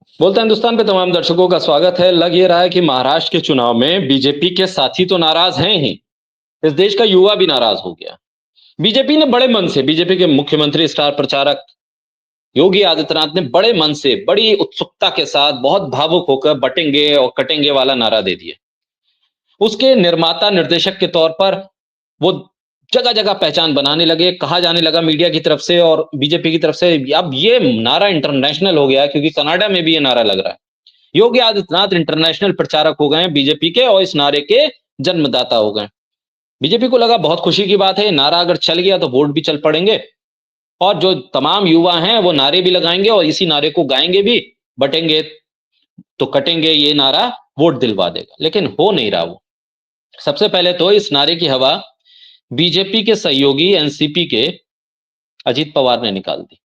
बोलता हिंदुस्तान पे तमाम दर्शकों का स्वागत है। लग ये रहा है कि महाराष्ट्र के चुनाव में बीजेपी के साथी तो नाराज हैं ही, इस देश का युवा भी नाराज हो गया। बीजेपी ने बड़े मन से, बीजेपी के मुख्यमंत्री स्टार प्रचारक योगी आदित्यनाथ ने बड़े मन से, बड़ी उत्सुकता के साथ, बहुत भावुक होकर बटेंगे और कटेंगे वाला नारा दे दिया। उसके निर्माता निर्देशक के तौर पर वो जगह जगह पहचान बनाने लगे। कहा जाने लगा मीडिया की तरफ से और बीजेपी की तरफ से, अब ये नारा इंटरनेशनल हो गया, क्योंकि कनाडा में भी ये नारा लग रहा है। योगी आदित्यनाथ इंटरनेशनल प्रचारक हो गए हैं बीजेपी के, और इस नारे के जन्मदाता हो गए। बीजेपी को लगा बहुत खुशी की बात है, नारा अगर चल गया तो वोट भी चल पड़ेंगे, और जो तमाम युवा हैं वो नारे भी लगाएंगे और इसी नारे को गाएंगे भी। बटेंगे तो कटेंगे, ये नारा वोट दिलवा देगा। लेकिन हो नहीं रहा वो। सबसे पहले तो इस नारे की हवा बीजेपी के सहयोगी एनसीपी के अजीत पवार ने निकाल दी।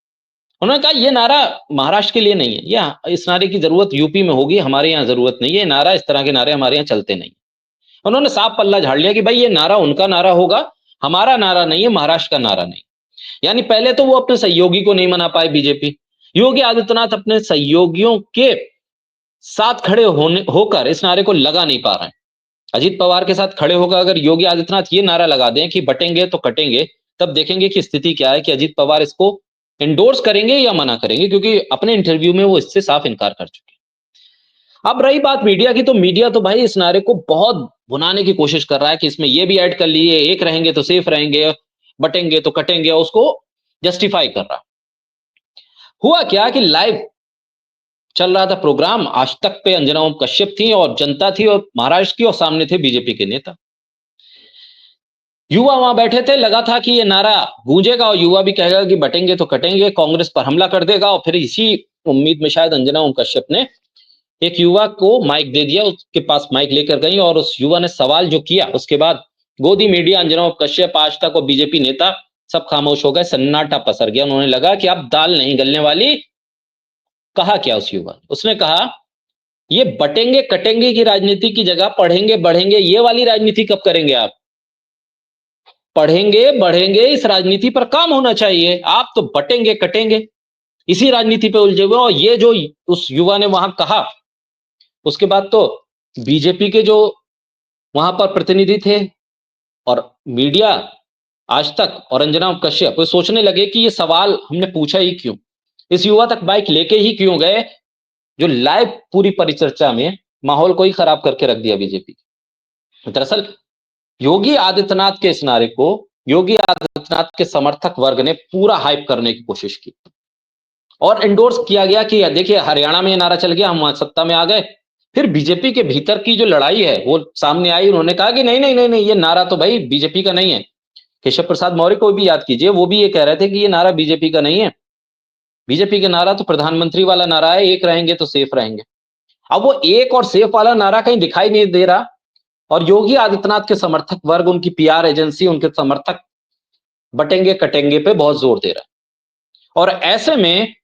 उन्होंने कहा ये नारा महाराष्ट्र के लिए नहीं है, ये इस नारे की जरूरत यूपी में होगी, हमारे यहाँ जरूरत नहीं है। नारा, इस तरह के नारे हमारे यहाँ चलते नहीं। उन्होंने साफ पल्ला झाड़ लिया कि भाई ये नारा उनका नारा होगा, हमारा नारा नहीं है, महाराष्ट्र का नारा नहीं। यानी पहले तो वो अपने सहयोगी को नहीं मना पाए बीजेपी। योगी आदित्यनाथ अपने सहयोगियों के साथ खड़े होने होकर इस नारे को लगा नहीं पा रहे हैं। अजीत पवार के साथ खड़े होकर अगर योगी आदित्यनाथ ये नारा लगा दें कि बटेंगे तो कटेंगे, तब देखेंगे कि स्थिति क्या है, कि अजीत पवार इसको एंडोर्स करेंगे या मना करेंगे, क्योंकि अपने इंटरव्यू में वो इससे साफ इनकार कर चुके हैं। अब रही बात मीडिया की, तो मीडिया तो भाई इस नारे को बहुत भुनाने की कोशिश कर रहा है कि इसमें ये भी ऐड कर लिए, एक रहेंगे तो सेफ रहेंगे, बटेंगे तो कटेंगे, उसको जस्टिफाई कर रहा। हुआ क्या कि लाइव चल रहा था प्रोग्राम आज तक पे, अंजना ओम कश्यप थी और जनता थी और महाराष्ट्र की, और सामने थे बीजेपी के नेता। युवा वहां बैठे थे, लगा था कि ये नारा गूंजेगा और युवा भी कहेगा कि बटेंगे तो कटेंगे, कांग्रेस पर हमला कर देगा। और फिर इसी उम्मीद में शायद अंजना ओम कश्यप ने एक युवा को माइक दे दिया, उसके पास माइक लेकर गई और उस युवा ने सवाल जो किया, उसके बाद गोदी मीडिया, अंजना ओम कश्यप, आज तक और बीजेपी नेता सब खामोश हो गए, सन्नाटा पसर गया। उन्होंने लगा कि अब दाल नहीं गलने वाली। कहा क्या उस युवा ने? उसने कहा ये बटेंगे कटेंगे की राजनीति की जगह पढ़ेंगे बढ़ेंगे ये वाली राजनीति कब करेंगे आप? पढ़ेंगे बढ़ेंगे इस राजनीति पर काम होना चाहिए, आप तो बटेंगे कटेंगे इसी राजनीति पे उलझे हुए। और ये जो उस युवा ने वहां कहा, उसके बाद तो बीजेपी के जो वहां पर प्रतिनिधि थे और मीडिया, आज तक और अंजना कश्यप, वो सोचने लगे कि ये सवाल हमने पूछा ही क्यों, इस युवा तक बाइक लेके ही क्यों गए, जो लाइव पूरी परिचर्चा में माहौल को ही खराब करके रख दिया बीजेपी। दरअसल योगी आदित्यनाथ के इस नारे को योगी आदित्यनाथ के समर्थक वर्ग ने पूरा हाइप करने की कोशिश की और एंडोर्स किया गया कि देखिए हरियाणा में ये नारा चल गया, हम वहां सत्ता में आ गए। फिर बीजेपी के भीतर की जो लड़ाई है वो सामने आई। उन्होंने कहा कि नहीं नहीं नहीं नहीं, ये नारा तो भाई बीजेपी का नहीं है। केशव प्रसाद मौर्य को भी याद कीजिए, वो भी ये कह रहे थे कि ये नारा बीजेपी का नहीं है, बीजेपी का नारा तो प्रधानमंत्री वाला नारा है, एक रहेंगे तो सेफ रहेंगे। अब वो एक और सेफ वाला नारा कहीं दिखाई नहीं दे रहा, और योगी आदित्यनाथ के समर्थक वर्ग, उनकी पीआर एजेंसी, उनके समर्थक बटेंगे कटेंगे पे बहुत जोर दे रहा है। और ऐसे में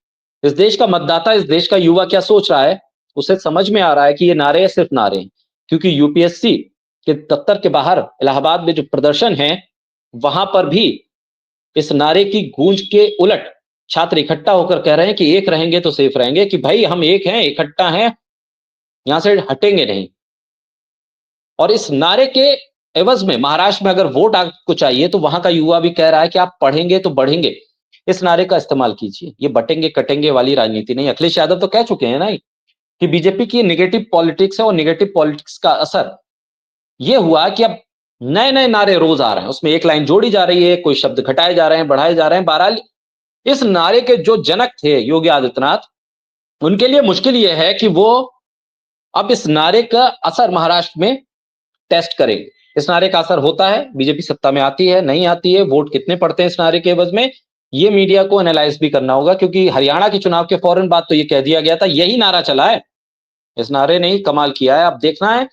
इस देश का मतदाता, इस देश का युवा क्या सोच रहा है, उसे समझ में आ रहा है कि ये नारे सिर्फ नारे हैं। क्योंकि यूपीएससी के दफ्तर के बाहर इलाहाबाद में जो प्रदर्शन है, वहां पर भी इस नारे की गूंज के उलट छात्र इकट्ठा होकर कह रहे हैं कि एक रहेंगे तो सेफ रहेंगे, कि भाई हम एक हैं, इकट्ठा हैं, यहां से हटेंगे नहीं। और इस नारे के एवज में महाराष्ट्र में अगर वोट आपको चाहिए, तो वहां का युवा भी कह रहा है कि आप पढ़ेंगे तो बढ़ेंगे, इस नारे का इस्तेमाल कीजिए, ये बटेंगे कटेंगे वाली राजनीति नहीं। अखिलेश यादव तो कह चुके हैं ना कि बीजेपी की नेगेटिव पॉलिटिक्स है, और नेगेटिव पॉलिटिक्स का असर ये हुआ कि अब नए नए नारे रोज आ रहे हैं, उसमें एक लाइन जोड़ी जा रही है, कोई शब्द घटाए जा रहे हैं, बढ़ाए जा रहे हैं। बहरहाल इस नारे के जो जनक थे योगी आदित्यनाथ, उनके लिए मुश्किल यह है कि वो अब इस नारे का असर महाराष्ट्र में टेस्ट करेंगे। इस नारे का असर होता है, बीजेपी सत्ता में आती है नहीं आती है, वोट कितने पड़ते हैं इस नारे के एवज में, ये मीडिया को एनालाइज भी करना होगा। क्योंकि हरियाणा के चुनाव के फौरन बाद तो ये कह दिया गया था, यही नारा चला है, इस नारे ने ही कमाल किया है। अब देखना है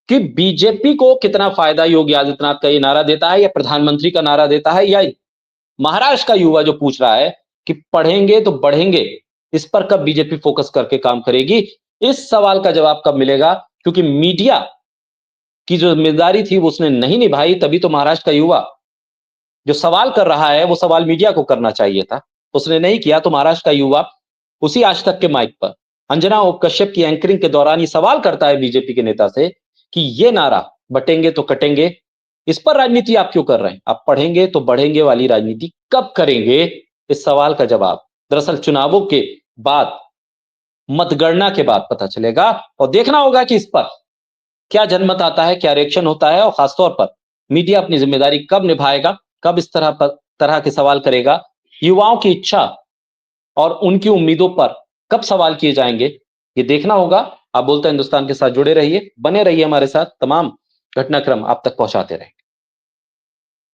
कि बीजेपी को कितना फायदा योगी आदित्यनाथ का ये नारा देता है, या प्रधानमंत्री का नारा देता है, या महाराष्ट्र का युवा जो पूछ रहा है कि पढ़ेंगे तो बढ़ेंगे, इस पर कब बीजेपी फोकस करके काम करेगी। इस सवाल का जवाब कब मिलेगा, क्योंकि मीडिया की जो जिम्मेदारी थी वो उसने नहीं निभाई। तभी तो महाराष्ट्र का युवा जो सवाल कर रहा है, वो सवाल मीडिया को करना चाहिए था, उसने नहीं किया। तो महाराष्ट्र का युवा उसी आज तक के माइक पर अंजना कश्यप की एंकरिंग के दौरान ये सवाल करता है बीजेपी के नेता से कि ये नारा बटेंगे तो कटेंगे, इस पर राजनीति आप क्यों कर रहे हैं? आप पढ़ेंगे तो बढ़ेंगे वाली राजनीति कब करेंगे? इस सवाल का जवाब दरअसल चुनावों के बाद, मतगणना के बाद पता चलेगा और देखना होगा कि इस पर क्या जनमत आता है, क्या रिएक्शन होता है और खासतौर पर मीडिया अपनी जिम्मेदारी कब निभाएगा, कब इस तरह के सवाल करेगा, युवाओं की इच्छा और उनकी उम्मीदों पर कब सवाल किए जाएंगे, ये देखना होगा। आप बोलते हैं हिंदुस्तान के साथ जुड़े रहिए, बने रहिए हमारे साथ, तमाम घटनाक्रम आप तक पहुंचाते रहेंगे।